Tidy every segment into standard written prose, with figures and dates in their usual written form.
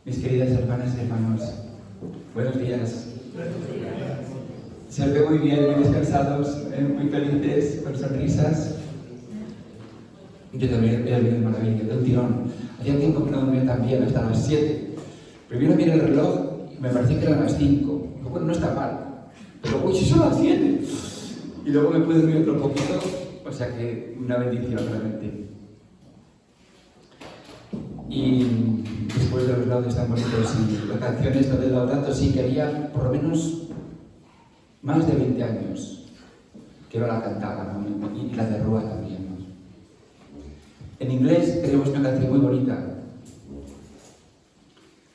Mis queridas hermanas y hermanos, buenos días. Se os ve muy bien, muy descansados, muy felices, con sonrisas. Yo también he dormido de maravilla, de un tirón. Hacía tiempo que no dormía tan bien, hasta las 7. Primero miré el reloj y me parecía que eran las 5. Digo, bueno, no está mal. Pero, uy, si son las 7. Y luego me pude dormir otro poquito, o sea que una bendición realmente. Y después de los laudes tan bonitos y la canción esta del Laudato Si, que había por lo menos más de 20 años que no la cantaba, ¿no? Y la de Rúa también, ¿no? En inglés tenemos una canción muy bonita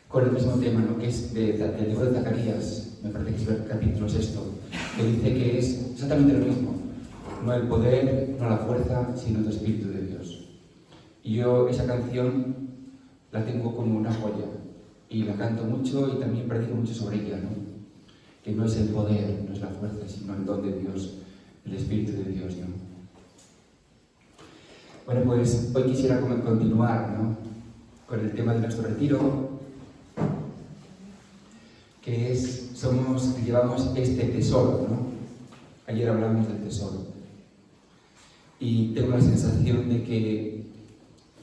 con el mismo tema, ¿no? Que es del libro de Zacarías, me parece que es el capítulo 6, que dice que es exactamente lo mismo: no el poder, no la fuerza, sino el Espíritu de Dios. Y yo esa canción la tengo como una joya y la canto mucho y también predico mucho sobre ella, ¿no? Que no es el poder, no es la fuerza, sino el don de Dios, el Espíritu de Dios, ¿no? Bueno, pues hoy quisiera continuar, ¿no?, con el tema de nuestro retiro, que es, llevamos este tesoro, ¿no? Ayer hablamos del tesoro y tengo la sensación de que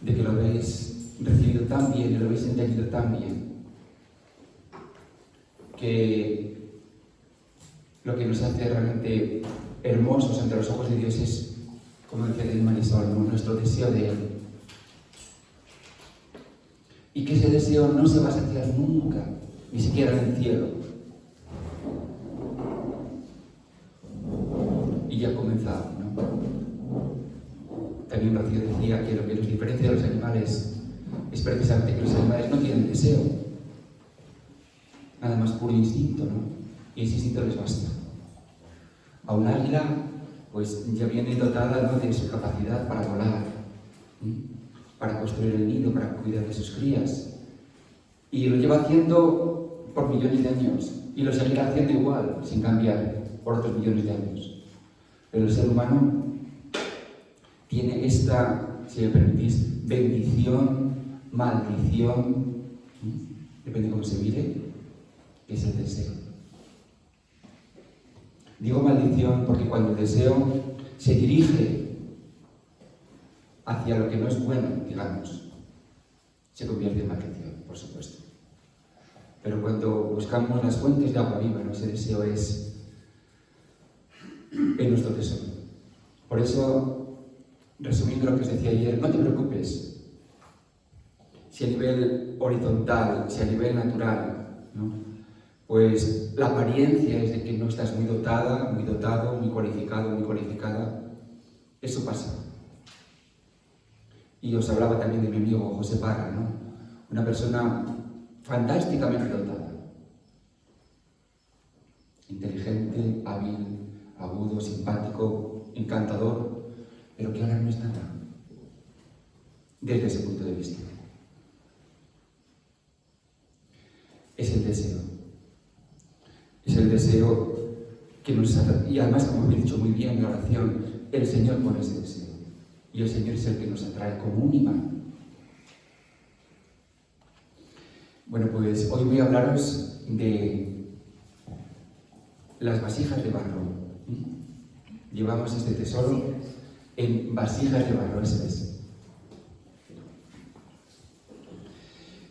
lo habéis recibido tan bien y lo habéis entendido tan bien, que lo que nos hace realmente hermosos ante los ojos de Dios es, como decía el Marisol, ¿no?, nuestro deseo de Él. Y que ese deseo no se va a saciar nunca, ni siquiera en el cielo. Y ya ha comenzado, ¿no? También Rocío decía que lo que nos diferencia de los animales es precisamente que los animales no tienen deseo, nada más puro instinto, ¿no? Y ese instinto les basta. A un águila, pues ya viene dotada, ¿no?, de su capacidad para volar, para construir el nido, para cuidar de sus crías. Y lo lleva haciendo por millones de años, y lo seguirá haciendo igual, sin cambiar, por otros millones de años. Pero el ser humano tiene esta, si me permitís, bendición, maldición, depende de cómo se mire, que es el deseo. Digo maldición porque cuando el deseo se dirige hacia lo que no es bueno, digamos, se convierte en maldición, por supuesto. Pero cuando buscamos las fuentes de agua viva, ¿no?, ese deseo es nuestro tesoro. Por eso, resumiendo lo que os decía ayer, no te preocupes si a nivel horizontal, si a nivel natural, ¿no?, pues la apariencia es de que no estás muy dotada, muy dotado, muy cualificado, muy cualificada. Eso pasa. Y os hablaba también de mi amigo José Parra, ¿no?, una persona fantásticamente dotada, inteligente, hábil, agudo, simpático, encantador, pero que ahora no es nada, desde ese punto de vista. Es el deseo. Es el deseo que nos atrae. Y además, como he dicho muy bien en la oración, el Señor pone ese deseo. Y el Señor es el que nos atrae como un imán. Bueno, pues hoy voy a hablaros de las vasijas de barro. Llevamos este tesoro en vasijas de barro, ese es.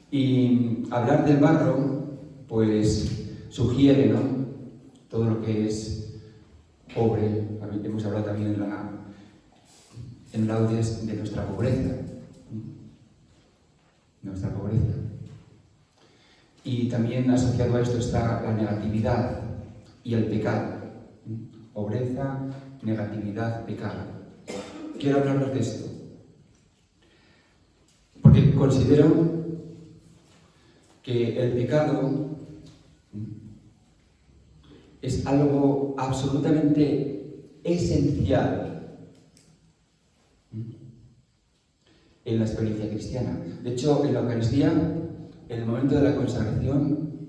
Y hablar del barro, pues sugiere, ¿no?, todo lo que es pobre. Hemos hablado también en laudes de nuestra pobreza. Nuestra pobreza. Y también asociado a esto está la negatividad y el pecado. Pobreza, negatividad, pecado. Quiero hablaros de esto, porque considero que el pecado es algo absolutamente esencial en la experiencia cristiana. De hecho, en la Eucaristía, en el momento de la consagración,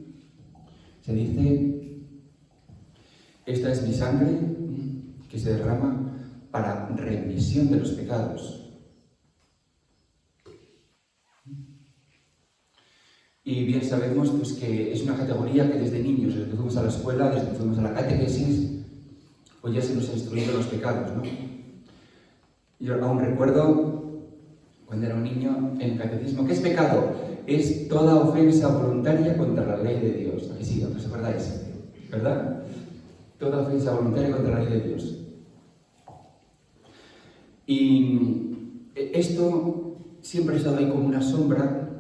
se dice: esta es mi sangre que se derrama para remisión de los pecados. Y bien sabemos pues, que es una categoría que desde niños, desde que fuimos a la escuela, desde que fuimos a la catequesis, pues ya se nos ha instruido los pecados, ¿no? Yo aún recuerdo, cuando era un niño, en el catecismo, ¿qué es pecado? Es toda ofensa voluntaria contra la ley de Dios. ¿A que sí? ¿Os acordáis? ¿Verdad? Toda ofensa voluntaria contra la ley de Dios. Y esto siempre ha estado ahí como una sombra,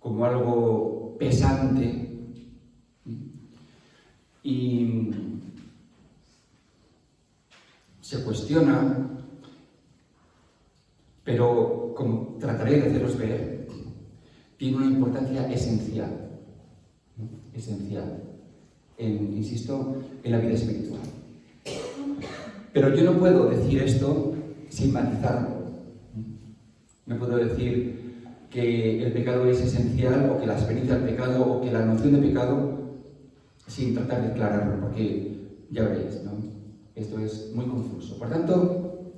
como algo pesante. Y se cuestiona, pero como trataré de haceros ver, tiene una importancia esencial, ¿no? Esencial, insisto, en la vida espiritual. Pero yo no puedo decir esto sin matizarlo. No puedo decir que el pecado es esencial, o que la experiencia del pecado, o que la noción de pecado, sin tratar de aclararlo, porque ya veréis, ¿no? Esto es muy confuso. Por tanto,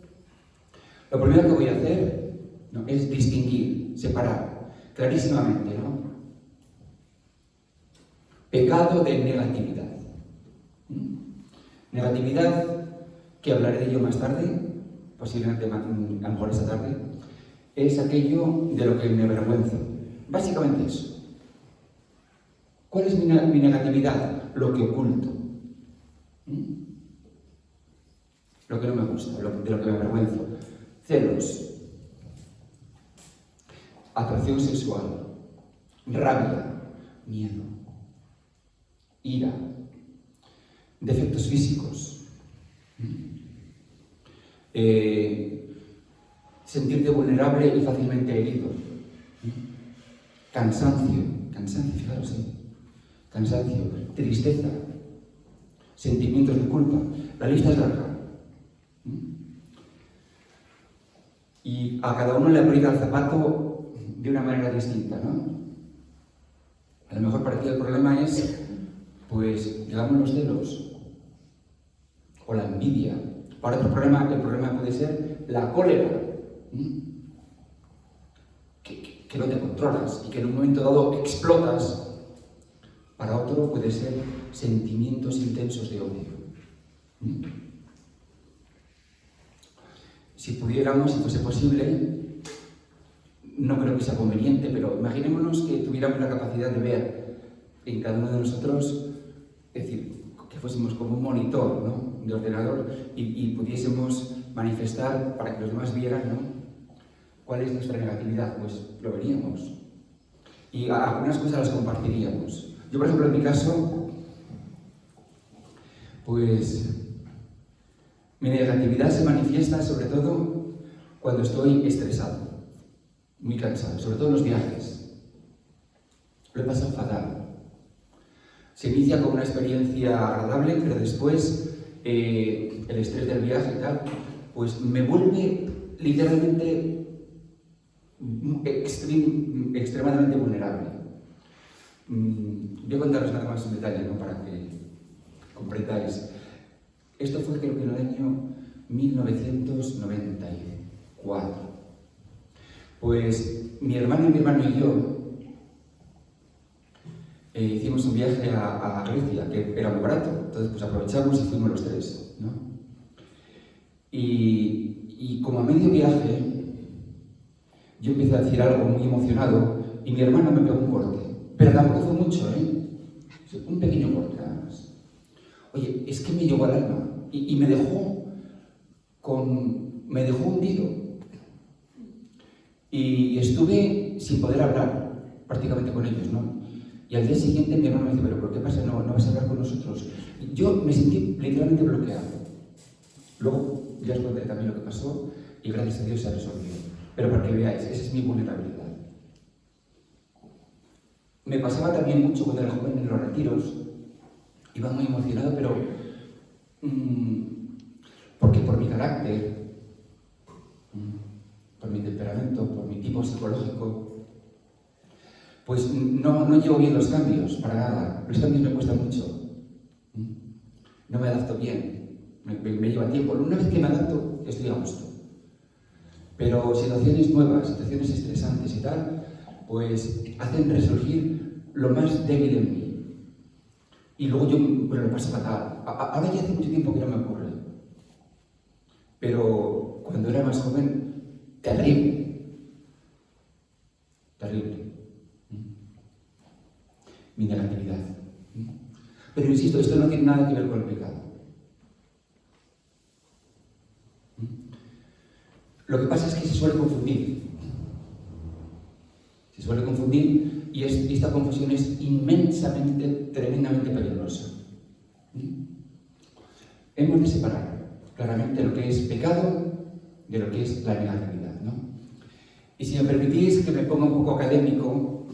lo primero que voy a hacer, ¿no?, es distinguir, separar clarísimamente, ¿no?, pecado de negatividad. Negatividad, que hablaré de ello más tarde, posiblemente a lo mejor esta tarde, es aquello de lo que me avergüenzo. Básicamente eso. ¿Cuál es mi negatividad? Lo que oculto. Lo que no me gusta, de lo que me avergüenzo. Celos. Atracción sexual. Rabia. Miedo. Ira. Defectos físicos. Sentirte vulnerable y fácilmente herido. Cansancio, fijaros, sí. Cansancio, tristeza, sentimientos de culpa. La lista es larga. Y a cada uno le aprieta el zapato de una manera distinta, ¿no? A lo mejor para ti el problema es, pues, digamos, los celos o la envidia. Para otro problema, el problema puede ser la cólera, que no te controlas y que en un momento dado explotas. Para otro puede ser sentimientos intensos de odio. Si pudiéramos, si fuese posible, no creo que sea conveniente, pero imaginémonos que tuviéramos la capacidad de ver en cada uno de nosotros, es decir, que fuésemos como un monitor, ¿no?, de ordenador y pudiésemos manifestar para que los demás vieran, ¿no?, cuál es nuestra negatividad. Pues lo veríamos. Y algunas cosas las compartiríamos. Yo, por ejemplo, en mi caso, pues mi negatividad se manifiesta sobre todo cuando estoy estresado, muy cansado, sobre todo en los viajes. Lo he pasado fatal. Se inicia con una experiencia agradable, pero después el estrés del viaje y tal, pues me vuelve literalmente extremadamente vulnerable. Voy a contaros nada más en detalle, ¿no?, para que comprendáis. Esto fue, creo que en el año 1994. Pues mi hermano y yo hicimos un viaje a Grecia, que era muy barato. Entonces pues aprovechamos y fuimos los tres, ¿no? Y como a medio viaje, yo empecé a decir algo muy emocionado y mi hermano me pegó un corte. Pero tampoco fue mucho, un pequeño corte nada más. Oye, es que me llegó al alma y me dejó hundido. Y estuve sin poder hablar prácticamente con ellos, ¿no? Y al día siguiente mi hermano me dice, ¿pero por qué pasa? ¿No vas a hablar con nosotros? Y yo me sentí literalmente bloqueado. Luego ya os contaré también lo que pasó y gracias a Dios se ha resolvido. Pero para que veáis, esa es mi vulnerabilidad. Me pasaba también mucho cuando era joven en los retiros. Iba muy emocionado, pero porque por mi carácter, por mi temperamento, por mi tipo psicológico, pues no llevo bien los cambios, para nada. Los cambios me cuestan mucho. No me adapto bien, me lleva tiempo. Una vez que me adapto, estoy a gusto. Pero situaciones nuevas, situaciones estresantes y tal, pues hacen resurgir lo más débil en mí. Y luego yo lo paso fatal. Ahora ya hace mucho tiempo que no me ocurre. Pero cuando era más joven, terrible. Terrible. Mi negatividad. Pero insisto, esto no tiene nada que ver con el pecado. Lo que pasa es que se suele confundir. Se suele confundir y esta confusión es inmensamente, tremendamente peligrosa. Hemos de separar claramente lo que es pecado de lo que es la negatividad, ¿no? Y si me permitís que me ponga un poco académico,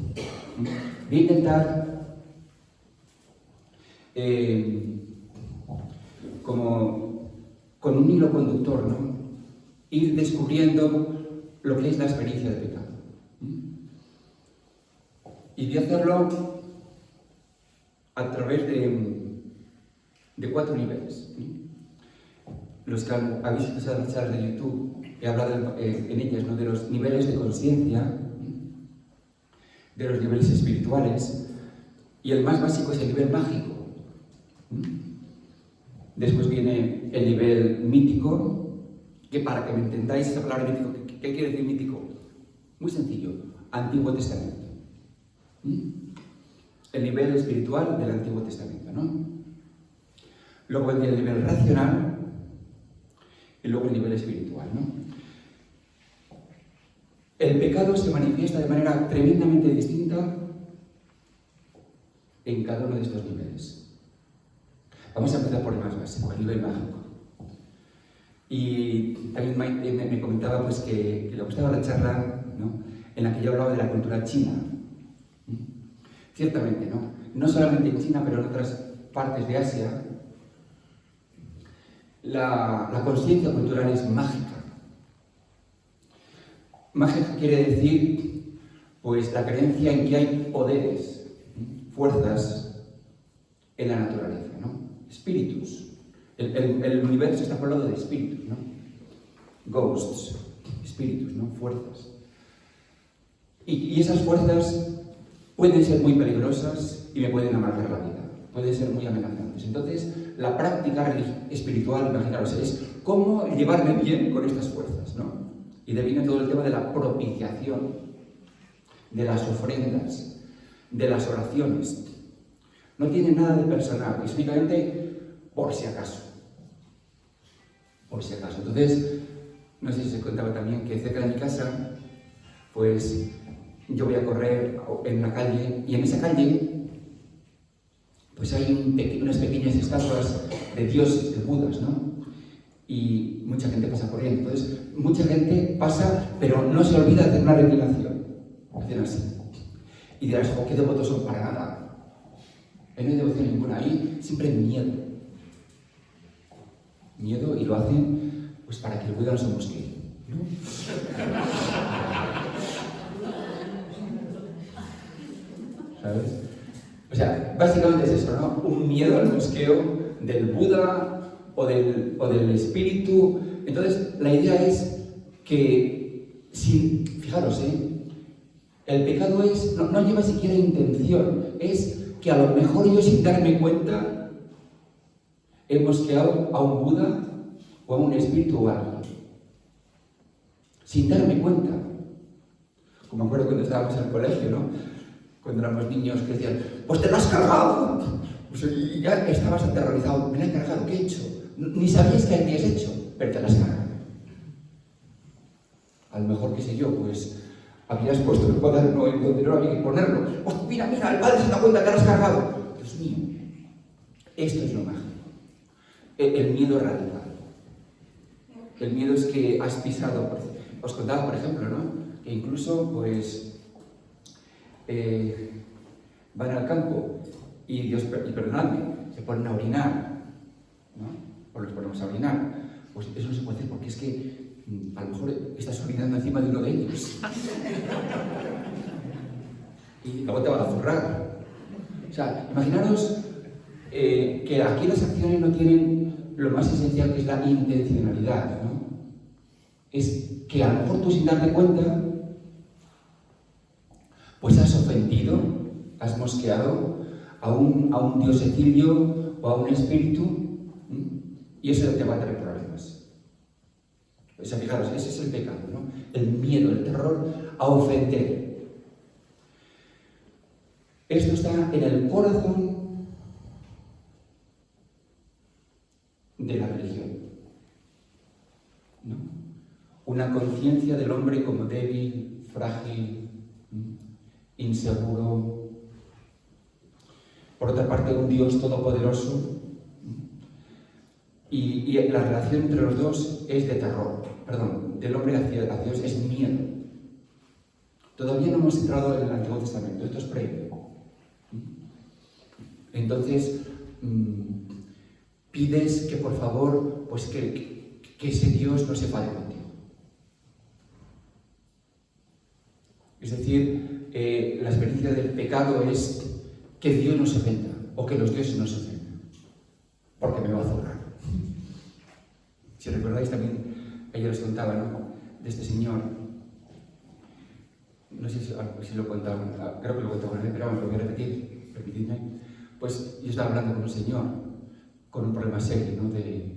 voy a intentar como con un hilo conductor, ¿no? Ir descubriendo lo que es la experiencia de pecado. Y voy a hacerlo a través de 4 niveles. Los que habéis escuchado las charlas de YouTube, he hablado en ellas, ¿no? De los niveles de conciencia, de los niveles espirituales, y el más básico es el nivel mágico. Después viene el nivel mítico, que para que me entendáis esa palabra mítico, ¿qué quiere decir mítico? Muy sencillo, Antiguo Testamento. El nivel espiritual del Antiguo Testamento, ¿no? Luego viene el nivel racional y luego el nivel espiritual, ¿no? El pecado se manifiesta de manera tremendamente distinta en cada uno de estos niveles. Vamos a empezar por el más básico, el nivel mágico. Y también me comentaba pues, que le gustaba la charla, ¿no? En la que yo hablaba de la cultura china. Ciertamente, ¿no? No solamente en China, pero en otras partes de Asia, la conciencia cultural es mágica. Mágica quiere decir, pues, la creencia en que hay poderes, fuerzas en la naturaleza, ¿no? Espíritus. El universo está poblado de espíritus, ¿no? Ghosts, espíritus, ¿no? Fuerzas. Y esas fuerzas pueden ser muy peligrosas y me pueden amargar la vida. Pueden ser muy amenazantes. Entonces, la práctica espiritual, imaginaros, es cómo llevarme bien con estas fuerzas, ¿no? Y de ahí viene todo el tema de la propiciación, de las ofrendas, de las oraciones. No tiene nada de personal, es únicamente por si acaso. Por si acaso. Entonces, no sé si se contaba también que cerca de mi casa, pues yo voy a correr en una calle y en esa calle pues hay unas pequeñas estatuas de dioses, de budas, ¿no? Y mucha gente pasa corriendo. Entonces, mucha gente pasa, pero no se olvida de hacer una reclinación. Hacen así. Y dirás, ¿qué devotos son? Para nada. Ahí no hay devoción ninguna. Ahí siempre hay miedo. Miedo, y lo hacen pues para que el Buda no se mosquee, ¿no? ¿Sabes? O sea, básicamente es eso, ¿no? Un miedo al mosqueo del Buda o del espíritu. Entonces, la idea es que, fijaros, el pecado no lleva siquiera intención, es que a lo mejor yo sin darme cuenta he mosqueado a un Buda o a un espíritu o a alguien. Sin darme cuenta. Como me acuerdo cuando estábamos en el colegio, ¿no? Cuando éramos niños que decían, pues te lo has cargado. Pues, y ya estabas aterrorizado. Me lo he cargado, ¿qué he hecho? Ni sabías qué habías hecho, pero te lo has cargado. A lo mejor, qué sé yo, pues habías puesto el cuaderno en donde no había que ponerlo. Pues mira, el padre se da cuenta que lo has cargado. Dios mío, esto es lo mágico. El miedo radical. El miedo es que has pisado. Os contaba, por ejemplo, ¿no? Que incluso, pues, van al campo y perdonadme, se ponen a orinar, ¿no? O los ponemos a orinar. Pues eso no se puede hacer porque es que a lo mejor estás orinando encima de uno de ellos. Y luego te van a zurrar. O sea, imaginaros que aquí las acciones no tienen lo más esencial, que es la intencionalidad, ¿no? Es que a lo mejor tú sin darte cuenta mentido, has mosqueado a un diosecillo o a un espíritu, y eso te va a traer problemas. O sea, fijaros, ese es el pecado, ¿no? El miedo, el terror a ofender. Esto está en el corazón de la religión, ¿no? Una conciencia del hombre como débil, frágil, inseguro. Por otra parte, un Dios todopoderoso. Y la relación entre los dos es de terror. Perdón, del hombre hacia Dios es miedo. Todavía no hemos entrado en el Antiguo Testamento, esto es previo. Entonces, pides que por favor, pues que ese Dios no se enfade contigo. Es decir, la experiencia del pecado es que Dios no se ofenda, o que los dioses no se ofendan, porque me va a zurrar. Si recordáis también, ella les contaba, ¿no?, de este señor, no sé si lo contaba, creo que lo contaba, pero vamos, lo voy a repetir, permitidme. Pues yo estaba hablando con un señor con un problema serio, ¿no?, de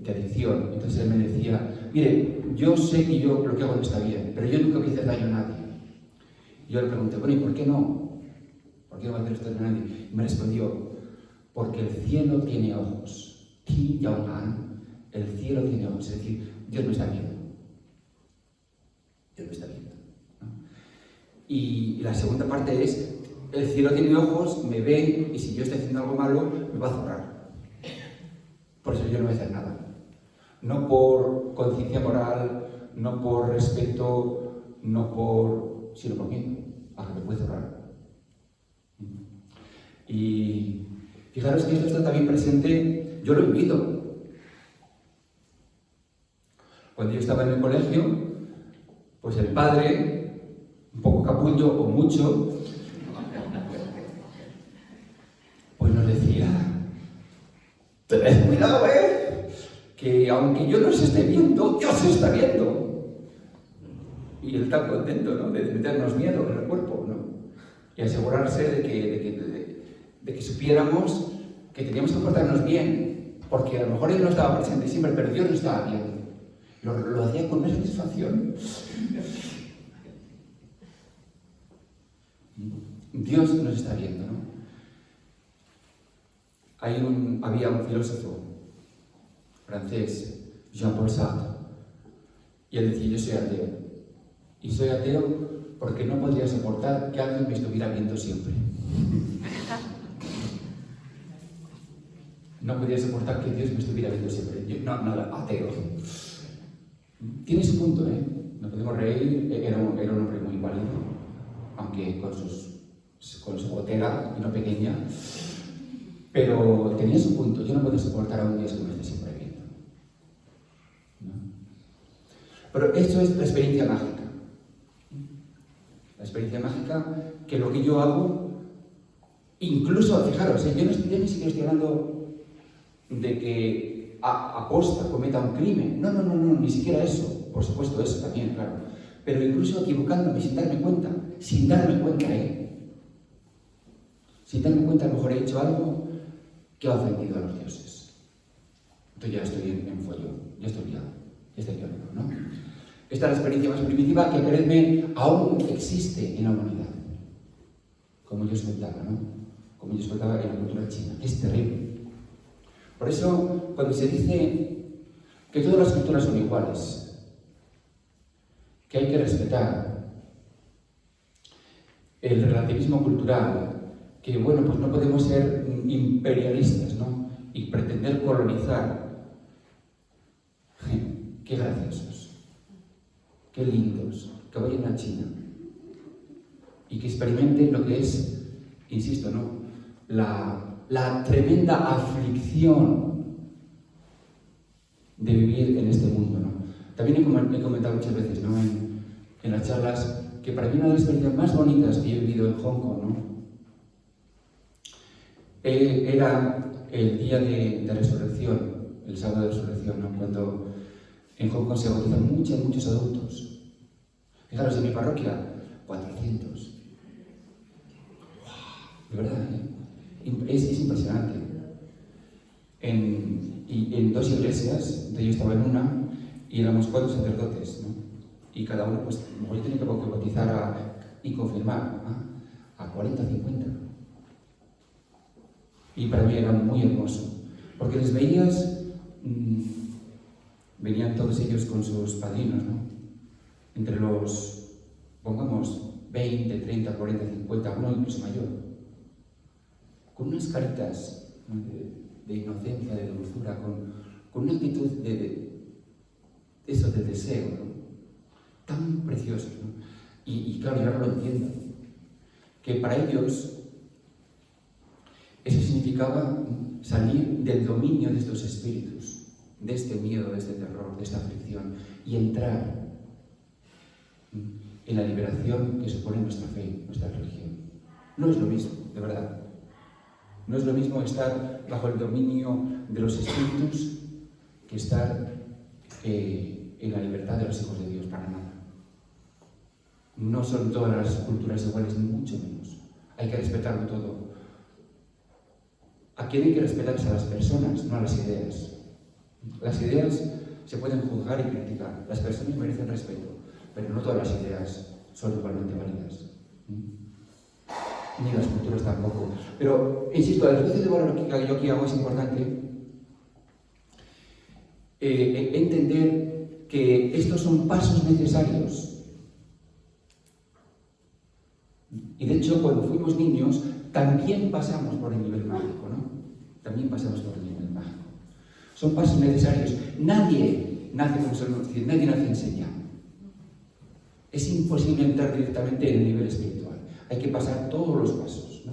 adicción. Entonces él me decía, mire, yo sé que yo lo que hago no está bien, pero yo nunca voy a hacer daño a nadie. Y yo le pregunté, bueno, ¿y por qué no? ¿Por qué no va a hacer esto daño a nadie? Y me respondió, porque el cielo tiene ojos. El cielo tiene ojos, es decir, Dios me está viendo. Dios me está viendo, ¿no? Y la segunda parte es, el cielo tiene ojos, me ve, y si yo estoy haciendo algo malo, me va a zurrar. Por eso yo no voy a hacer nada. No por conciencia moral, no por respeto, sino por miedo, a que me puede zurrar. Y fijaros que esto está también presente, yo lo he vivido. Cuando yo estaba en el colegio, pues el padre, un poco capullo o mucho, pues nos decía, tened cuidado, que aunque yo no se esté viendo, Dios se está viendo. Y él tan contento, ¿no?, de meternos miedo en el cuerpo, ¿no?, y asegurarse de que supiéramos que teníamos que portarnos bien, porque a lo mejor él no estaba presente siempre, pero Dios nos estaba viendo. Lo hacía con una satisfacción. Dios nos está viendo, ¿no? Había un filósofo francés, Jean-Paul Sartre, y él decía, yo soy ateo. Y soy ateo porque no podría soportar que alguien me estuviera viendo siempre. No podría soportar que Dios me estuviera viendo siempre. Nada, ateo. Tiene su punto, no podemos reír, era un hombre muy válido, aunque con su gotera y no pequeña, pero tenía su punto. Yo no puedo soportar a un Dios que me esté siempre viendo, ¿no? Pero esto es la experiencia mágica. La experiencia mágica, que lo que yo hago, incluso, fijaros, yo ni siquiera estoy hablando de que aposta, cometa un crimen. No, ni siquiera eso. Por supuesto, eso también, claro. Pero incluso equivocándome sin darme cuenta, sin darme cuenta, a lo mejor he hecho algo que ha ofendido a los dioses. Entonces ya estoy en follón, ya estoy liado, ¿no? Esta es la experiencia más primitiva que, creedme, aún existe en la humanidad. Como yo os contaba, ¿no? Como yo os contaba en la cultura china, que es terrible. Por eso, cuando se dice que todas las culturas son iguales, que hay que respetar el relativismo cultural, que bueno, pues no podemos ser imperialistas, ¿no?, y pretender colonizar. Qué graciosos, qué lindos, que vayan a China y que experimenten lo que es, insisto, ¿no?, la tremenda aflicción de vivir en este mundo, ¿no? También he comentado muchas veces, ¿no?, en las charlas, que para mí una de las experiencias más bonitas que he vivido en Hong Kong, ¿no?, era el día de resurrección, el sábado de resurrección, ¿no?, cuando en Hong Kong se bautizan muchos adultos. Fijaros, en mi parroquia, 400. de verdad, es impresionante. En 2 iglesias, yo estaba en una, y éramos 4 sacerdotes, ¿no? Y cada uno, pues, yo tenía que bautizar y confirmar a 40, 50. Y para mí era muy hermoso, porque les veías, venían todos ellos con sus padrinos, ¿no? Entre los, pongamos, 20, 30, 40, 50, uno incluso mayor, con unas caritas, ¿no? de inocencia, de dulzura, con una actitud de deseo, ¿no? Tan precioso, ¿no? Y claro, yo ahora lo entiendo, que para ellos eso significaba salir del dominio de estos espíritus, de este miedo, de este terror, de esta aflicción, y entrar en la liberación que supone nuestra fe, nuestra religión. No es lo mismo, de verdad. No es lo mismo estar bajo el dominio de los espíritus que estar en la libertad de los hijos de Dios, para nada. No son todas las culturas iguales, ni mucho menos. Hay que respetarlo todo. ¿A quién hay que respetar? A las personas, no a las ideas. Las ideas se pueden juzgar y criticar. Las personas merecen respeto, pero no todas las ideas son igualmente válidas. Ni las culturas tampoco. Pero, insisto, el juicio de valor que yo aquí hago es importante entender que estos son pasos necesarios. Y de hecho, cuando fuimos niños, también pasamos por el nivel mágico, ¿no? También pasamos por el nivel mágico. Son pasos necesarios. Nadie nace, como solemos decir, nadie nace enseñado. Es imposible entrar directamente en el nivel espiritual. Hay que pasar todos los pasos, ¿no?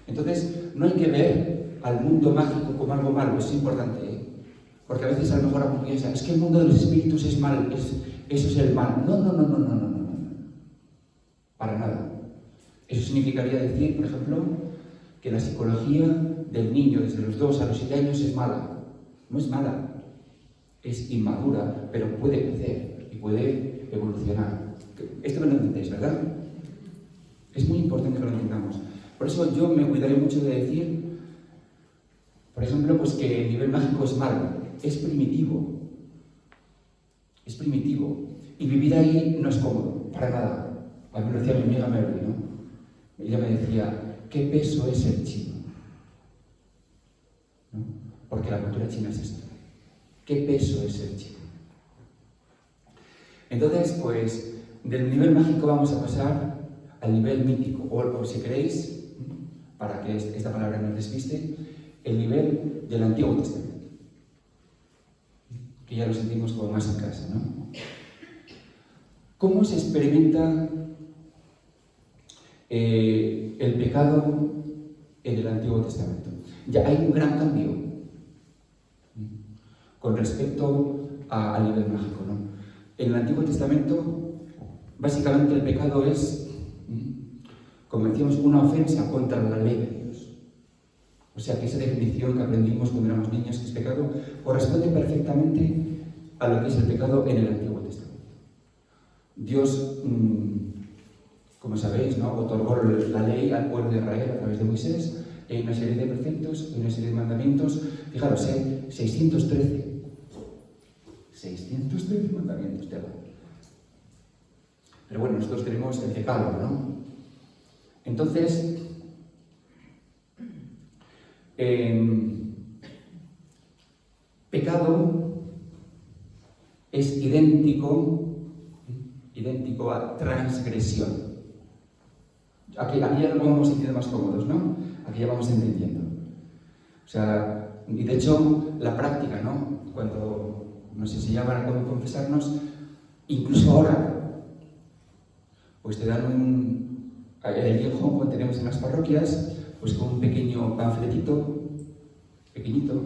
Entonces, no hay que ver al mundo mágico como algo malo. Es importante, ¿eh? Porque a veces a lo mejor alguien piensa, es que el mundo de los espíritus es mal, eso es el mal. No. Para nada. Eso significaría decir, por ejemplo, que la psicología del niño desde los 2 a los 7 años es mala. No es mala, es inmadura, pero puede crecer y puede evolucionar. Esto me lo entendéis, ¿verdad? Es muy importante que lo entendamos. Por eso yo me cuidaré mucho de decir, por ejemplo, pues que el nivel mágico es malo. Es primitivo. Es primitivo. Y vivir ahí no es cómodo, para nada. A mí me lo decía mi amiga Merly, ¿no? Ella me decía, ¿qué peso es el chino? ¿No? Porque la cultura china es esto. ¿Qué peso es el chino? Entonces, pues, del nivel mágico vamos a pasar al nivel mítico, o si queréis, para que esta palabra no os despiste, el nivel del Antiguo Testamento, que ya lo sentimos como más en casa, ¿no? ¿Cómo se experimenta el pecado en el Antiguo Testamento? Ya hay un gran cambio con respecto al nivel mágico, ¿no? En el Antiguo Testamento, básicamente el pecado es, como decíamos, una ofensa contra la ley de Dios. O sea que esa definición que aprendimos cuando éramos niños, que es pecado, corresponde perfectamente a lo que es el pecado en el Antiguo Testamento. Dios, como sabéis, ¿no?, otorgó la ley al pueblo de Israel a través de Moisés. Hay una serie de preceptos, hay una serie de mandamientos. Fijaros, 613. 613 mandamientos, te hago. Pero bueno, nosotros tenemos el decálogo, ¿no? Entonces, pecado es idéntico a transgresión. Aquí ya nos vamos sintiendo más cómodos, ¿no? Aquí ya vamos entendiendo. O sea, y de hecho, la práctica, ¿no? Cuando nos enseñaban a cómo confesarnos, incluso ahora, pues te dan allí en Hong Kong tenemos en las parroquias, pues con un pequeño panfletito, pequeñito,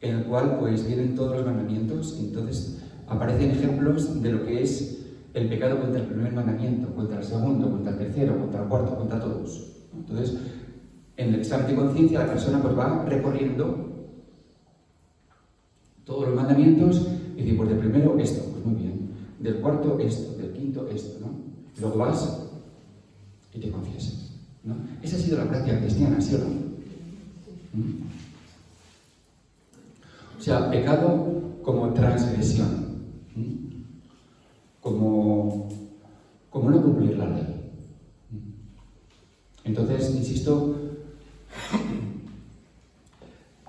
en el cual pues vienen todos los mandamientos. Entonces aparecen ejemplos de lo que es el pecado contra el primer mandamiento, contra el segundo, contra el tercero, contra el cuarto, contra todos. Entonces, en el examen de conciencia la persona pues va recorriendo todos los mandamientos y dice, pues del primero esto, pues muy bien, del cuarto esto, del quinto esto, ¿no? Y luego vas y te confiesas. ¿no? Esa ha sido la práctica cristiana, ¿sí o no? O sea, pecado como transgresión, como no cumplir la ley. Entonces, insisto,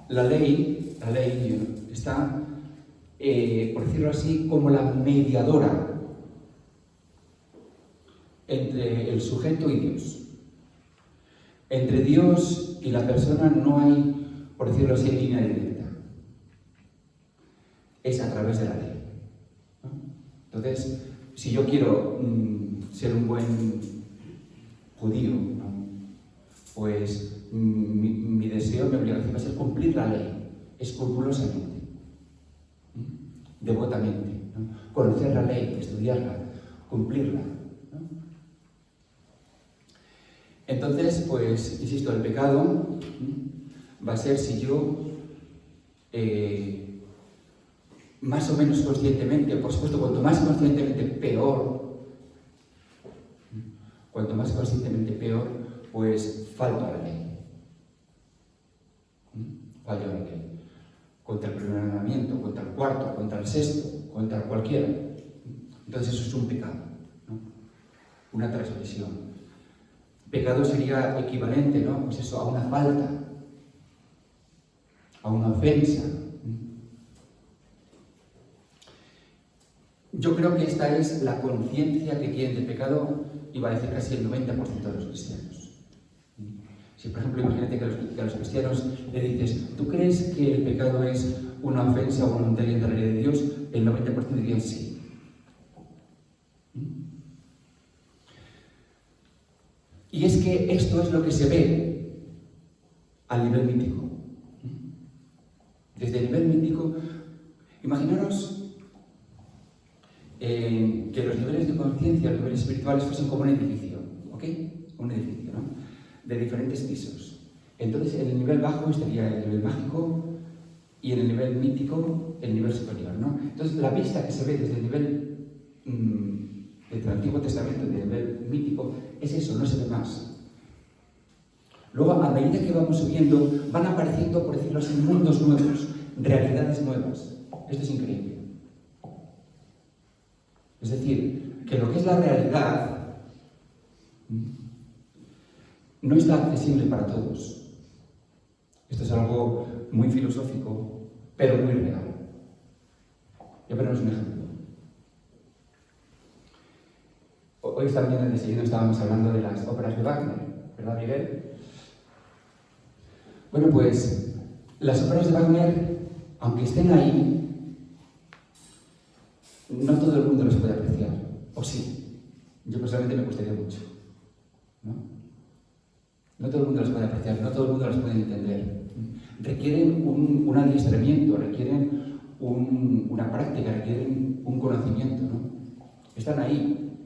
la ley está, por decirlo así, como la mediadora entre el sujeto y Dios. Entre Dios y la persona no hay, por decirlo así, línea directa. Es a través de la ley, ¿no? Entonces, si yo quiero ser un buen judío, ¿no? Pues mi deseo, mi obligación va a ser cumplir la ley, escrupulosamente, devotamente, ¿no? Conocer la ley, estudiarla, cumplirla, ¿no? Entonces, pues, insisto, el pecado va a ser si yo, más o menos conscientemente, por supuesto, cuanto más conscientemente peor, cuanto más conscientemente peor, pues falto a la ley. Fallo a la ley. Contra el primer mandamiento, contra el cuarto, contra el sexto, contra cualquiera. Entonces eso es un pecado, ¿no? Una transgresión. Pecado sería equivalente, ¿no? Pues eso, a una falta, a una ofensa. Yo creo que esta es la conciencia que tienen del pecado, iba a decir casi el 90% de los cristianos. Si, por ejemplo, imagínate que a los cristianos le dices, ¿tú crees que el pecado es una ofensa o un delito de la ley de Dios? El 90% dirían sí. Y es que esto es lo que se ve al nivel mítico. Desde el nivel mítico, imaginaros que los niveles de conciencia, los niveles espirituales fuesen como un edificio, ¿ok? Un edificio, ¿no? De diferentes pisos. Entonces, en el nivel bajo estaría el nivel mágico y en el nivel mítico el nivel superior, ¿no? Entonces, la vista que se ve desde el nivel del Antiguo Testamento, del nivel mítico, es eso, no se ve más. Luego, a medida que vamos subiendo, van apareciendo, por decirlo así, mundos nuevos, realidades nuevas. Esto es increíble. Es decir, que lo que es la realidad no está accesible para todos. Esto es algo muy filosófico, pero muy real. Ya ponemos un ejemplo. Hoy esta mañana en el desayuno estábamos hablando de las óperas de Wagner, ¿verdad, Miguel? Bueno, pues las óperas de Wagner, aunque estén ahí, no todo el mundo las puede apreciar. O sí, yo personalmente me costaría mucho, ¿no? No todo el mundo las puede apreciar, no todo el mundo las puede entender. Requieren un adiestramiento, requieren una práctica, requieren un conocimiento, ¿no? Están ahí,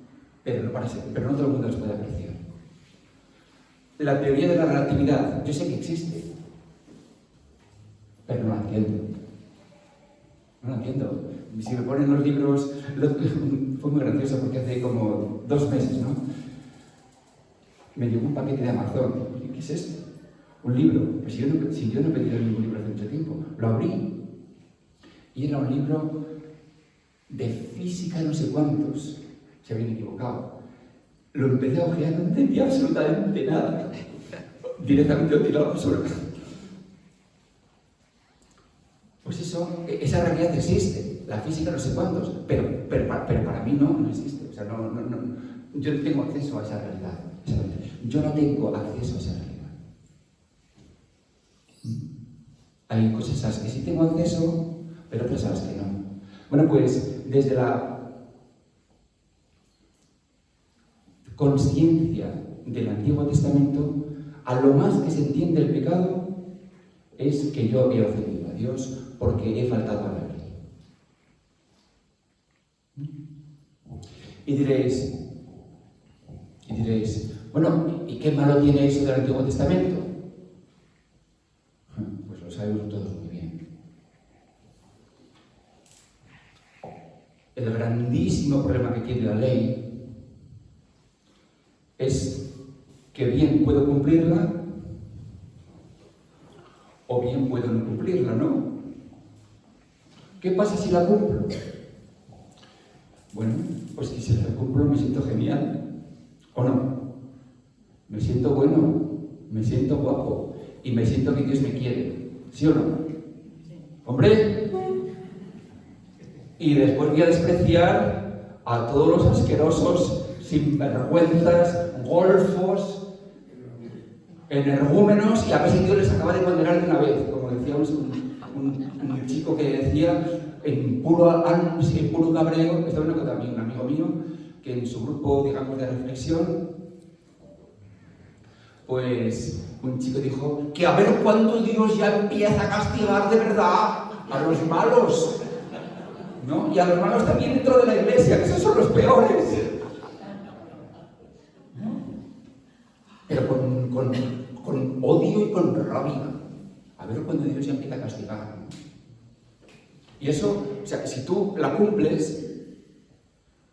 pero no todo el mundo las puede apreciar. La teoría de la relatividad, yo sé que existe, pero no la entiendo. No la entiendo. Si me ponen los libros, fue muy gracioso porque hace como 2 meses, ¿no? Me llegó un paquete de Amazon. ¿Qué es esto? Un libro. Pues si yo no he pedido ningún libro hace mucho tiempo. Lo abrí. Y era un libro de física no sé cuántos. Se habían equivocado. Lo empecé a ojear, no entendía absolutamente nada. Directamente lo tiraba por sobre. Pues eso, esa realidad existe. La física no sé cuántos, pero para mí no existe. O sea, yo no tengo acceso a esa realidad. Yo no tengo acceso a esa realidad. Hay cosas a las que sí tengo acceso, pero otras a las que no. Bueno, pues desde la conciencia del Antiguo Testamento, a lo más que se entiende el pecado es que yo he ofendido a Dios porque he faltado a la ley. Y diréis, bueno, ¿y qué malo tiene eso del Antiguo Testamento? Pues lo sabemos todos muy bien. El grandísimo problema que tiene la ley es que bien puedo cumplirla o bien puedo no cumplirla, ¿no? ¿Qué pasa si la cumplo? Bueno, pues si se la cumplo me siento genial, ¿o no? Me siento bueno, me siento guapo y me siento que Dios me quiere, ¿sí o no? Sí. ¡Hombre! Y después voy a despreciar a todos los asquerosos, sinvergüenzas, golfos, energúmenos, y a ver si Dios les acaba de condenar de una vez, como decía un chico que decía en puro cabreo. Estaba también un amigo mío que en su grupo, digamos, de reflexión, pues un chico dijo que a ver cuándo Dios ya empieza a castigar de verdad a los malos, ¿no? Y a los malos también dentro de la iglesia, que esos son los peores, pero con odio y con rabia. A ver cuándo Dios ya empieza a castigar. Y eso, o sea, si tú la cumples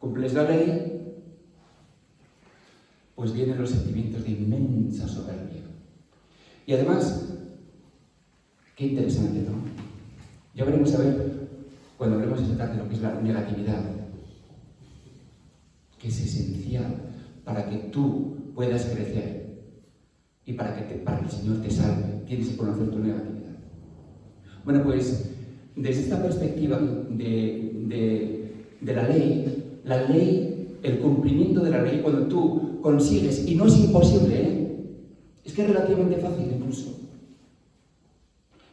la ley, pues vienen los sentimientos de inmensa soberbia. Y además, qué interesante, ¿no? Ya veremos a ver, cuando hablemos esta tarde, lo que es la negatividad, que es esencial para que tú puedas crecer y para que el Señor te salve. Tienes que conocer tu negatividad. Bueno, pues desde esta perspectiva de la ley, el cumplimiento de la ley, cuando tú consigues, y no es imposible, es que es relativamente fácil incluso.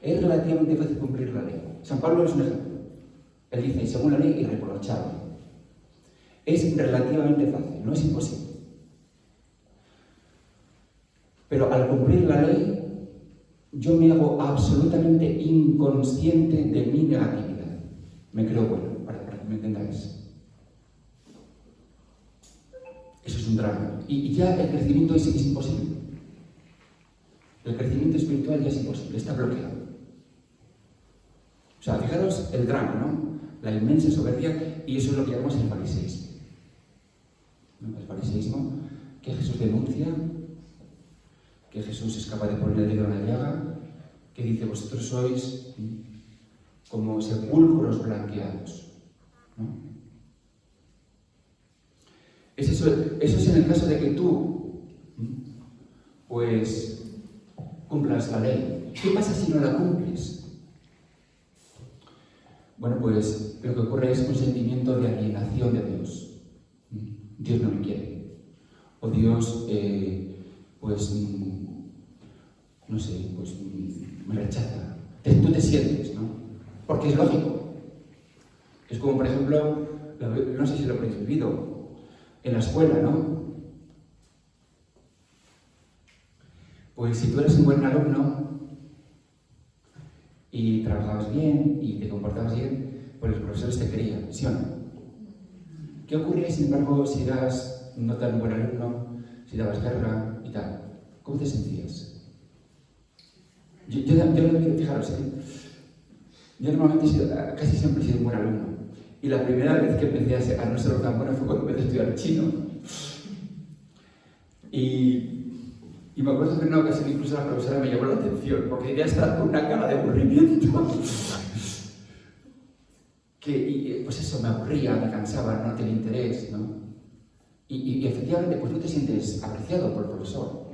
Es relativamente fácil cumplir la ley. San Pablo es un ejemplo. Él dice, según la ley, irreprochable. Es relativamente fácil, no es imposible. Pero al cumplir la ley, yo me hago absolutamente inconsciente de mi negatividad. Me creo bueno, para que me entendáis. Eso es un drama. Y ya el crecimiento es imposible. El crecimiento espiritual ya es imposible, está bloqueado. O sea, fijaros el drama, ¿no? La inmensa soberbia, y eso es lo que llamamos el fariseísmo. ¿No? El fariseísmo que Jesús denuncia, que Jesús es capaz de poner el dedo en la llaga, que dice, vosotros sois como sepulcros blanqueados, ¿no? Eso es en el caso de que tú, pues, cumplas la ley. ¿Qué pasa si no la cumples? Bueno, pues lo que ocurre es un sentimiento de alienación de Dios. Dios no me quiere. O Dios, pues, no sé, pues me rechaza. Tú te sientes, ¿no? Porque es lógico. Es como, por ejemplo, no sé si lo habréis vivido, en la escuela, ¿no? Pues si tú eres un buen alumno y trabajabas bien y te comportabas bien, pues los profesores te querían, ¿sí o no? ¿Qué ocurría, sin embargo, si eras no tan buen alumno, si dabas guerra y tal? ¿Cómo te sentías? Yo fijaros, yo normalmente casi siempre he sido un buen alumno. Y la primera vez que empecé a no ser tan bueno fue cuando empecé a estudiar chino. Y me acuerdo que en una ocasión incluso la profesora me llamó la atención, porque ya estaba con una cara de aburrimiento. Pues eso, me aburría, me cansaba, no tenía interés, ¿no? Y efectivamente, pues no te sientes apreciado por el profesor.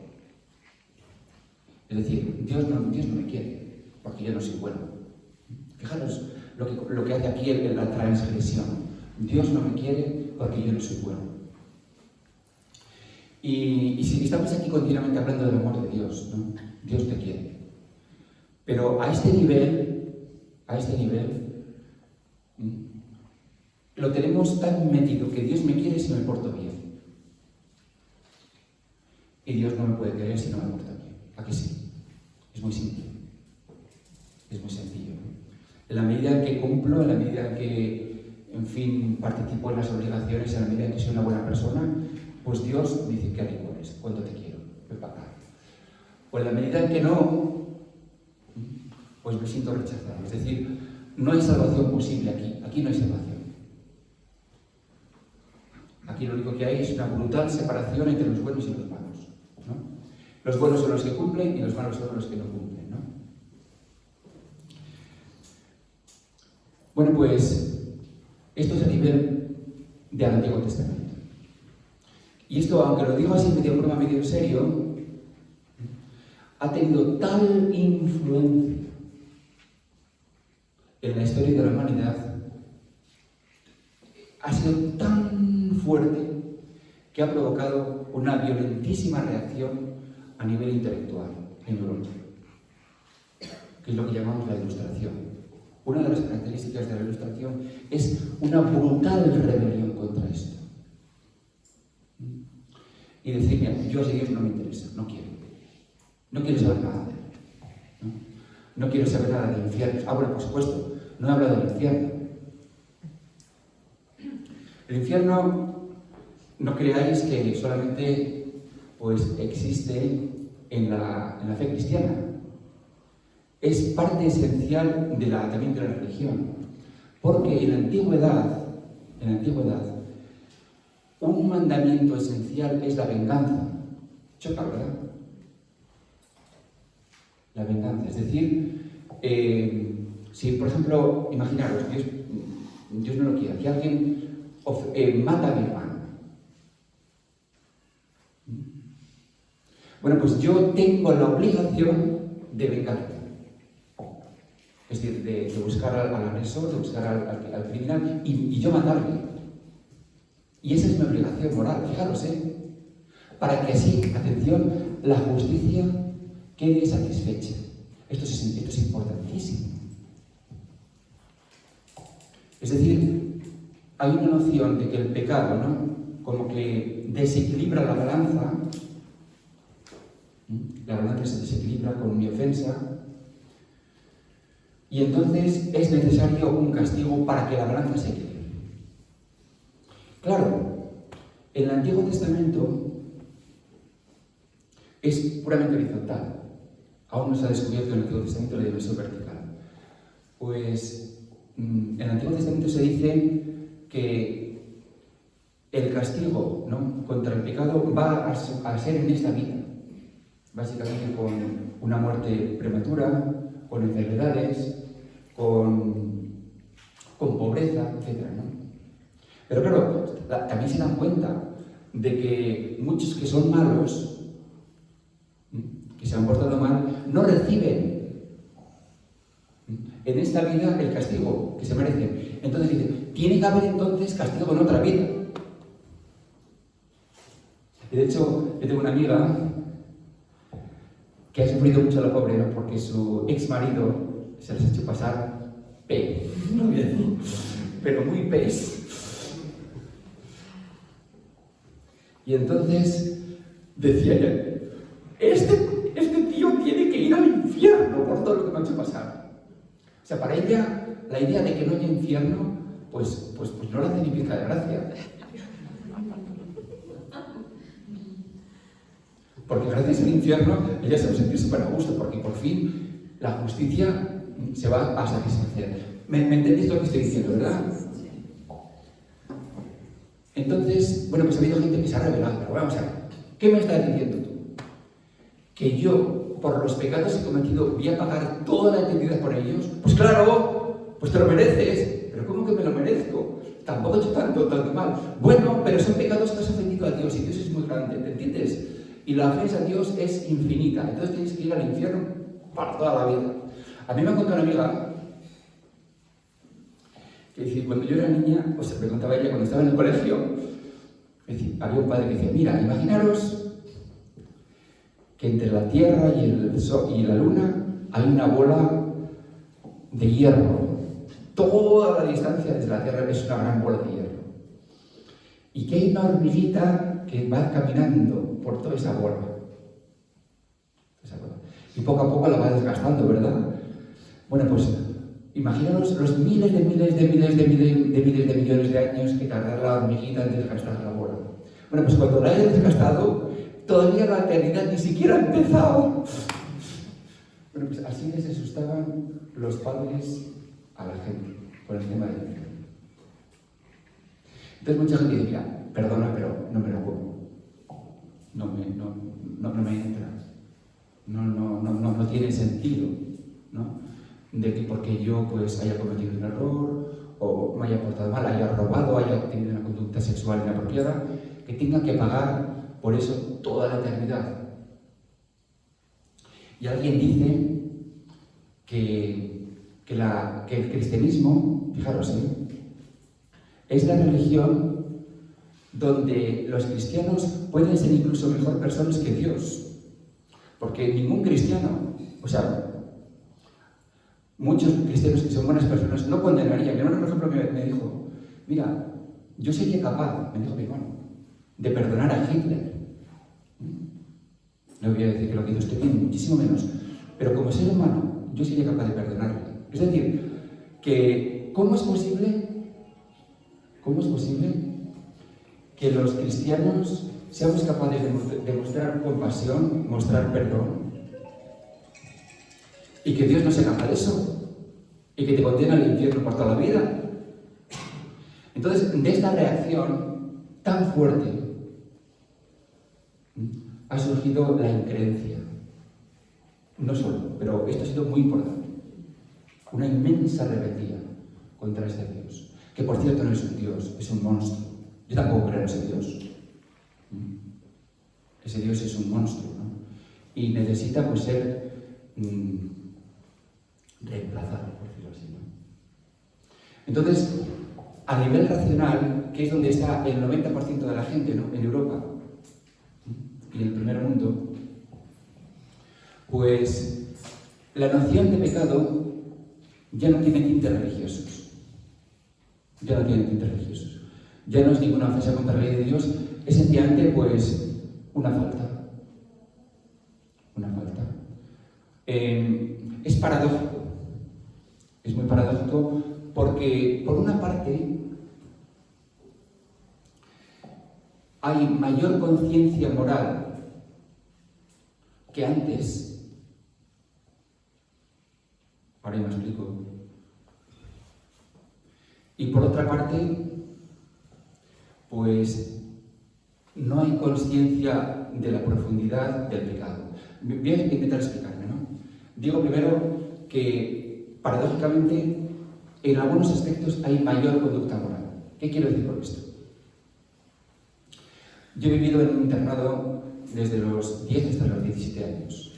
Es decir, Dios no me quiere, porque yo no soy bueno. Fijaros lo que hace aquí la transgresión. Dios no me quiere porque yo no soy bueno. Y si estamos aquí continuamente hablando del amor de Dios, ¿no? Dios te quiere. Pero a este nivel, lo tenemos tan metido que Dios me quiere si me porto bien. Y Dios no me puede querer si no me porto bien. ¿A qué sí? Es muy simple. Es muy sencillo, ¿no? En la medida en que cumplo, en la medida en que, en fin, participo en las obligaciones, en la medida en que soy una buena persona, pues Dios dice, ¿qué rico eres? ¿Cuánto te quiero? Ven para acá. Pues en la medida en que no, pues me siento rechazado. Es decir, no hay salvación posible aquí. Aquí no hay salvación. Aquí lo único que hay es una brutal separación entre los buenos y los malos. ¿no? Los buenos son los que cumplen y los malos son los que no cumplen, ¿no? Bueno, pues esto es a nivel del Antiguo Testamento. Y esto, aunque lo digo así medio broma, medio en serio, ha tenido tal influencia en la historia de la humanidad, ha sido tan fuerte que ha provocado una violentísima reacción a nivel intelectual en Europa, que es lo que llamamos la Ilustración. Una de las características de la Ilustración es una brutal rebelión contra esto. Y decir, mira, yo a Dios no me interesa, no quiero. No quiero saber nada de él. No quiero saber nada del infierno. Ah, bueno, por supuesto, no he hablado del infierno. El infierno, no creáis que solamente pues, existe en la fe cristiana. Es parte esencial también de la religión. Porque en la antigüedad, un mandamiento esencial es la venganza. Choca, ¿verdad? La venganza. Es decir, si por ejemplo, imaginaros, Dios no lo quiera, que alguien mata a mi hermano. Bueno, pues yo tengo la obligación de vengarme. Es decir, de buscar al agresor, de buscar al criminal y yo matarle. Y esa es mi obligación moral, fijaros, para que así, atención, la justicia quede satisfecha. Esto es importantísimo. Es decir, hay una noción de que el pecado, ¿no?, como que desequilibra la balanza se desequilibra con mi ofensa, y entonces es necesario un castigo para que la balanza se equilibre. Claro, en el Antiguo Testamento es puramente horizontal. Aún no se ha descubierto en el Antiguo Testamento la dimensión vertical. Pues en el Antiguo Testamento se dice que el castigo, ¿no?, contra el pecado va a ser en esta vida. Básicamente con una muerte prematura, con enfermedades, con pobreza, etc., ¿no? Pero claro, también se dan cuenta de que muchos que son malos, que se han portado mal, no reciben en esta vida el castigo que se merecen. Entonces dicen, tiene que haber entonces castigo en otra vida. Y de hecho, yo tengo una amiga que ha sufrido mucho la pobre, ¿no?, porque su ex marido se les ha hecho pasar P, no voy a decir, pero muy pez. Y entonces decía ella, este tío tiene que ir al infierno por todo lo que me ha hecho pasar. O sea, para ella, la idea de que no haya infierno, pues no le hace ni pizca de gracia. Porque gracias al infierno ella se va a sentir súper a gusto, porque por fin la justicia se va a satisfacer. ¿Me entendéis lo que estoy diciendo, verdad? Entonces, bueno, pues ha habido gente que se ha revelado, pero vamos a ver, ¿qué me estás diciendo tú? ¿Que yo, por los pecados que he cometido, voy a pagar toda la eternidad por ellos? Pues claro, pues te lo mereces. ¿Pero cómo que me lo merezco? Tampoco he hecho tanto mal. Bueno, pero son pecados que has ofendido a Dios y Dios es muy grande, ¿te entiendes? Y la ofensa a Dios es infinita, entonces tienes que ir al infierno para toda la vida. A mí me ha contado una amiga que dice, cuando yo era niña, pues me contaba ella cuando estaba en el colegio, había un padre que decía, mira, imaginaros que entre la Tierra y el Sol y la Luna hay una bola de hierro. Toda la distancia desde la Tierra es una gran bola de hierro. Y que hay una hormiguita que va caminando por toda esa bola. Y poco a poco la va desgastando, ¿verdad? Bueno, pues imaginaos los miles de millones de años que tardará la hormiguita en desgastar la bola. Bueno, pues cuando la haya desgastado, todavía la eternidad ni siquiera ha empezado. Bueno, pues así les asustaban los padres a la gente con el tema del infierno. Entonces mucha gente dice, mira, perdona, pero no me lo como. no me entra. No tiene sentido, ¿no? De que porque yo pues haya cometido un error, o me haya portado mal, haya robado, haya tenido una conducta sexual inapropiada, que tenga que pagar por eso toda la eternidad. Y alguien dice que el cristianismo, fijaros, es la religión donde los cristianos pueden ser incluso mejor personas que Dios. Porque ningún cristiano, o sea, muchos cristianos que son buenas personas no condenarían. Mi hermano, por ejemplo, me dijo, mira, yo sería capaz, me dijo mi hermano, de perdonar a Hitler. No voy a decir que lo que hizo esté bien, muchísimo menos. Pero como ser humano, yo sería capaz de perdonarle. Es decir, que ¿cómo es posible que los cristianos seamos capaces de mostrar compasión, mostrar perdón, y que Dios no sea capaz de eso, y que te condena al infierno por toda la vida? Entonces, de esta reacción tan fuerte ha surgido la increencia. No solo, pero esto ha sido muy importante. Una inmensa rebeldía contra este Dios, que por cierto no es un Dios, es un monstruo. Yo tampoco creo en ese Dios. Ese Dios es un monstruo, ¿no? Y necesita pues ser reemplazado, por decirlo así, ¿no? Entonces, a nivel racional, que es donde está el 90% de la gente, ¿no?, en Europa y en el primer mundo, pues la noción de pecado ya no tiene tintes religiosos. Ya no tiene tintes religiosos. Ya no es ninguna ofensa contra la ley de Dios, es sencillamente pues una falta. Una falta. Es paradójico. Es muy paradójico porque, por una parte, hay mayor conciencia moral que antes. Ahora me explico. Y por otra parte, pues no hay conciencia de la profundidad del pecado. Voy a intentar explicarme, ¿no? Digo primero que, paradójicamente, en algunos aspectos hay mayor conducta moral. ¿Qué quiero decir con esto? Yo he vivido en un internado desde los 10 hasta los 17 años.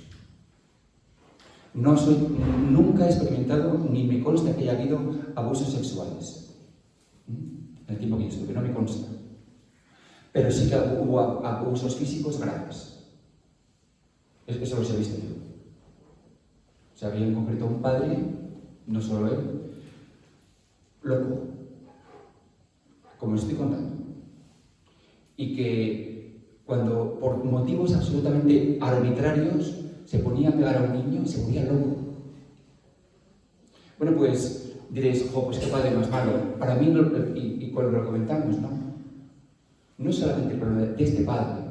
Nunca he experimentado, ni me consta que haya habido abusos sexuales en el tiempo que yo estuve, no me consta. Pero sí que hubo abusos físicos graves. Eso los he visto yo. O sea, había en concreto un padre, no solo él, loco, como os estoy contando, y que cuando por motivos absolutamente arbitrarios se ponía a pegar a un niño y se ponía loco. Bueno, pues diréis, pues qué padre más malo. Para mí, y cuando lo comentamos, no es solamente el problema de este padre,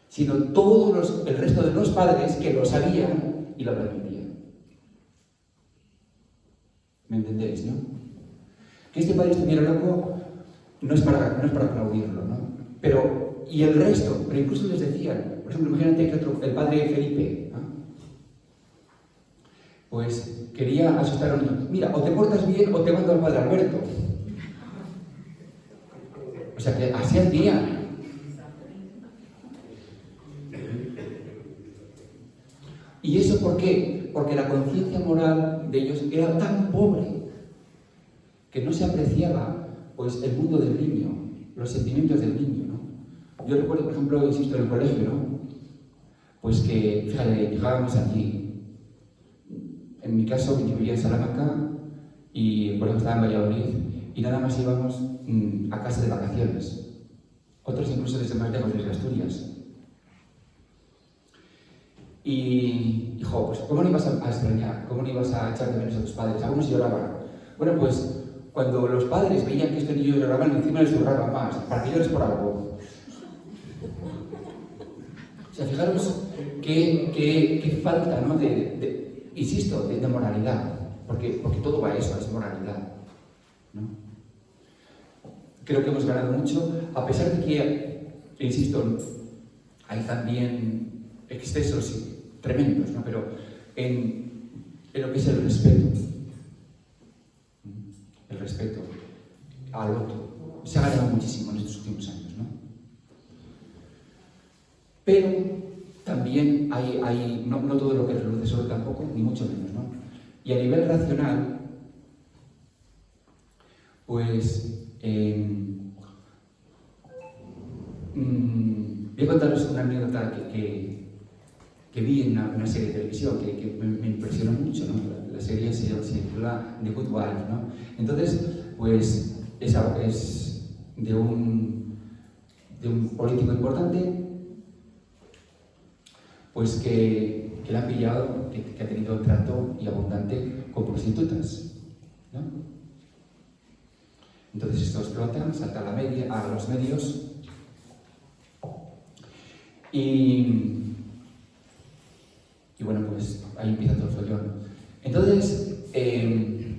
sino el resto de los padres que lo sabían y lo permitían. ¿Me entendéis, no? Que este padre estuviera loco no es para aplaudirlo, ¿no? Pero, y el resto, pero incluso les decían, por ejemplo, imagínate que el padre Felipe, ¿no?, pues quería asustar a un niño. Mira, o te portas bien o te mando al padre Alberto. O sea que así hacían. ¿Y eso por qué? Porque la conciencia moral de ellos era tan pobre que no se apreciaba pues el mundo del niño, los sentimientos del niño, ¿no? Yo recuerdo, por ejemplo, insisto, en el colegio, ¿no?, pues que, fíjate, llegábamos aquí. En mi caso, yo vivía en Salamanca y el colegio estaba en Valladolid y nada más íbamos a casa de vacaciones. Otros incluso desde más lejos, desde Asturias. Y, hijo, pues ¿cómo no ibas a extrañar? ¿Cómo no ibas a echar de menos a tus padres? Algunos lloraban. Bueno, pues cuando los padres veían que estos niños lloraban, encima les zurraban más, para que llores por algo. O sea, fijaros qué falta, ¿no?, insisto, de moralidad, porque todo va a eso, es moralidad, ¿no? Creo que hemos ganado mucho, a pesar de que, insisto, hay también excesos tremendos, ¿no? Pero en lo que es el respeto al otro, se ha ganado muchísimo en estos últimos años, ¿no? Pero también hay no todo lo que reluce solo tampoco, ni mucho menos, ¿no? Y a nivel racional, pues voy a contaros una anécdota que vi en una serie de televisión que me impresionó mucho, ¿no? La serie se titula The Good Wife, ¿no? Entonces, pues es de un político importante, pues que le han pillado, que ha tenido trato y abundante con prostitutas, ¿no? Entonces esto explota, salta a los medios y bueno, pues ahí empieza todo el follón. Entonces, él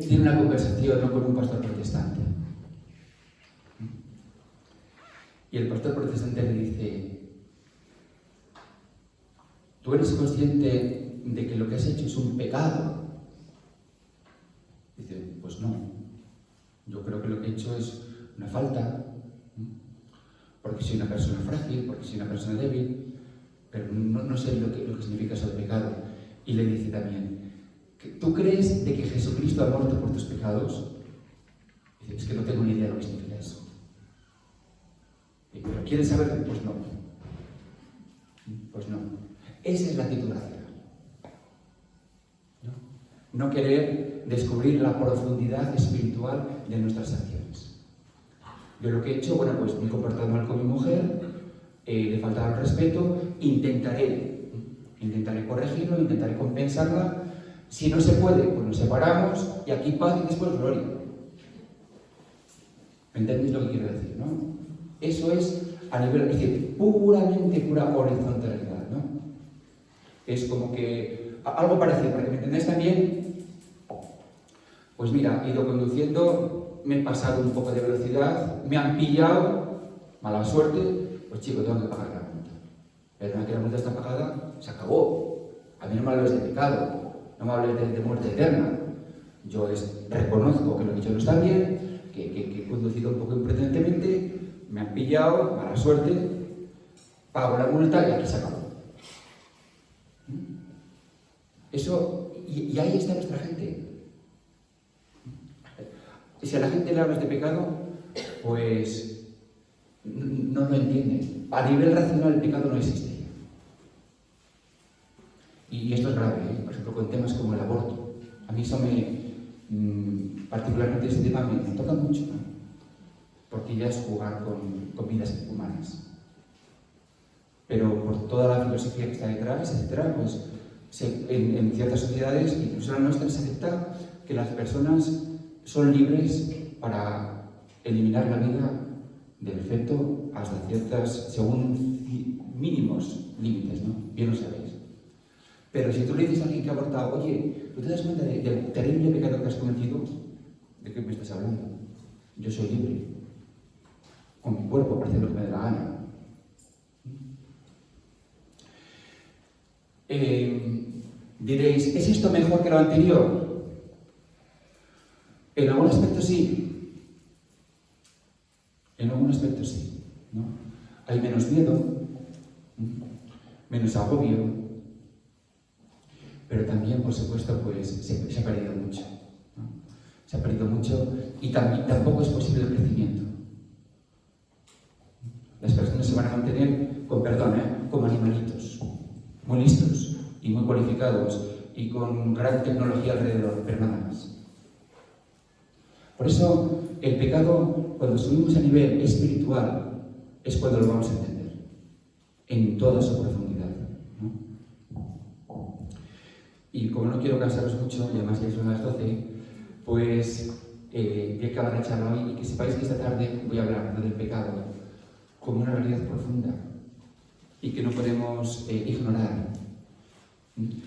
tiene una conversación, ¿no?, con un pastor protestante. Y el pastor protestante le dice: ¿tú eres consciente de que lo que has hecho es un pecado? Dice: pues no. Yo creo que lo que he hecho es una falta, porque soy una persona frágil, porque soy una persona débil, pero no sé lo que significa eso de pecado. Y le dice también: ¿tú crees de que Jesucristo ha muerto por tus pecados? Dice: es que no tengo ni idea de lo que significa eso. ¿Pero quieres saber? Pues no. Pues no. Esa es la actitud racional. No querer descubrir la profundidad espiritual de nuestras acciones. Yo lo que he hecho, bueno, pues me he comportado mal con mi mujer, le faltaba el respeto, intentaré corregirlo, intentaré compensarla. Si no se puede, pues nos separamos y aquí paz y después gloria. ¿Me entendéis lo que quiero decir, no? Eso es a nivel, es decir, pura horizontalidad, ¿no? Es como que algo parecido, para que me entendáis también. Pues mira, he ido conduciendo, me he pasado un poco de velocidad, me han pillado, mala suerte, pues chico, tengo que pagar la multa. Pero una que la multa está pagada, se acabó. A mí no me hables de pecado, no me hables de muerte eterna. Yo reconozco que lo que he hecho no está bien, que he conducido un poco imprudentemente, me han pillado, mala suerte, pago la multa y aquí se acabó. Eso, y ahí está nuestra gente. Y si a la gente le hablas de pecado, pues no lo entiende. A nivel racional el pecado no existe. Y esto es grave, ¿eh? Por ejemplo, con temas como el aborto. A mí eso particularmente ese tema me toca mucho, ¿no? Porque ya es jugar con vidas humanas. Pero por toda la filosofía que está detrás, etcétera, pues en ciertas sociedades, incluso en la nuestra, se acepta que las personas son libres para eliminar la vida del feto hasta ciertas, según mínimos límites, ¿no? Bien lo sabéis. Pero si tú le dices a alguien que ha abortado: oye, ¿tú te das cuenta del terrible pecado que has cometido? ¿De qué me estás hablando? Yo soy libre, con mi cuerpo, para hacer lo que me dé la gana. Diréis: ¿es esto mejor que lo anterior? En algún aspecto sí. En algún aspecto sí, ¿no? Hay menos miedo, menos agobio, pero también, por supuesto, pues se ha perdido mucho, ¿no? Se ha perdido mucho y tampoco es posible el crecimiento. Las personas se van a mantener, con perdón, como animalitos, muy listos y muy cualificados y con gran tecnología alrededor, pero nada más. Por eso, el pecado, cuando subimos a nivel espiritual, es cuando lo vamos a entender, en toda su profundidad, ¿no? Y como no quiero cansaros mucho, y además ya son las 12, pues voy a acabar la charla hoy y que sepáis que esta tarde voy a hablar del pecado como una realidad profunda y que no podemos ignorar.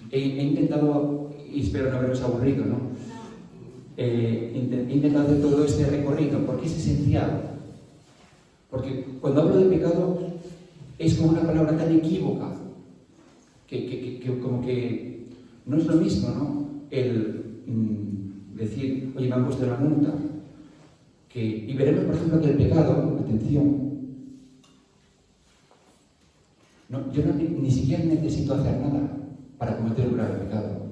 He intentado, y espero no haberos aburrido, ¿no? He intentado hacer todo este recorrido porque es esencial Porque cuando hablo de pecado es como una palabra tan equívoca que como que no es lo mismo, ¿no? El decir, oye, me han puesto la multa. Y veremos, por ejemplo, que el pecado, atención, yo ni siquiera necesito hacer nada para cometer un grave pecado.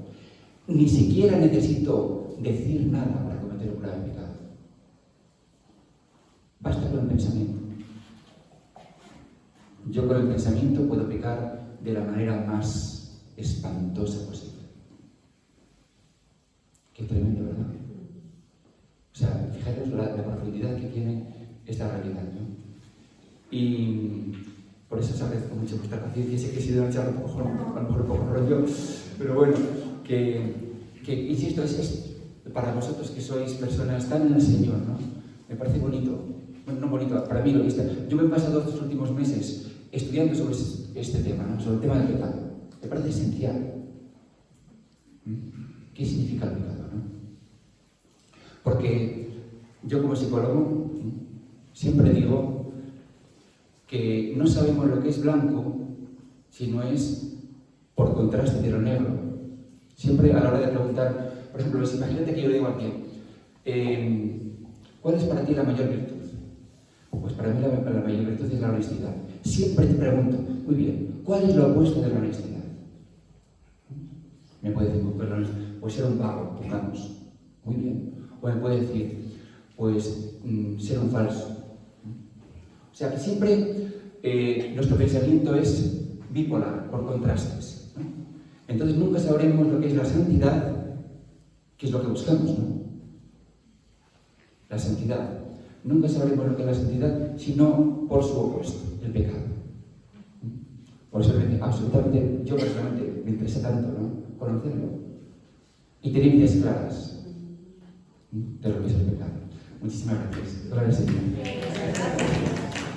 Ni siquiera necesito decir nada para cometer un grave pecado. Basta con el pensamiento. Yo con el pensamiento puedo pecar de la manera más espantosa posible. Qué tremendo, ¿verdad? O sea, fijaros la profundidad que tiene esta realidad, ¿no? Y por eso os agradezco mucho vuestra paciencia. Sé que he sido una charla a lo mejor un poco rollo, pero bueno, que insisto, es para vosotros que sois personas tan en el Señor, ¿no? Me parece bonito. Bueno, no bonito, para mí lo que está. Yo me he pasado estos últimos meses estudiando sobre este tema, ¿no? Sobre el tema del pecado. Me parece esencial. ¿Qué significa el pecado, no? Porque yo como psicólogo siempre digo que no sabemos lo que es blanco si no es por contraste de lo negro. Siempre a la hora de preguntar, por ejemplo, imagínate que yo le digo a alguien, ¿cuál es para ti la mayor virtud? Pues para mí la mayor virtud es la honestidad. Siempre te pregunto, muy bien, ¿cuál es lo opuesto de la honestidad? Me puede decir, pues ser un vago, pongamos. Muy bien. O me puede decir, pues ser un falso. O sea que siempre nuestro pensamiento es bipolar, por contrastes, ¿no? Entonces nunca sabremos lo que es la santidad, que es lo que buscamos, ¿no? La santidad. Nunca sabremos lo que es la santidad, sino por su opuesto, el pecado. Por eso absolutamente, yo personalmente me interesa tanto, ¿no? Conocerlo y tener ideas claras de lo que es el pecado. Muchísimas gracias. Gloria al Señor.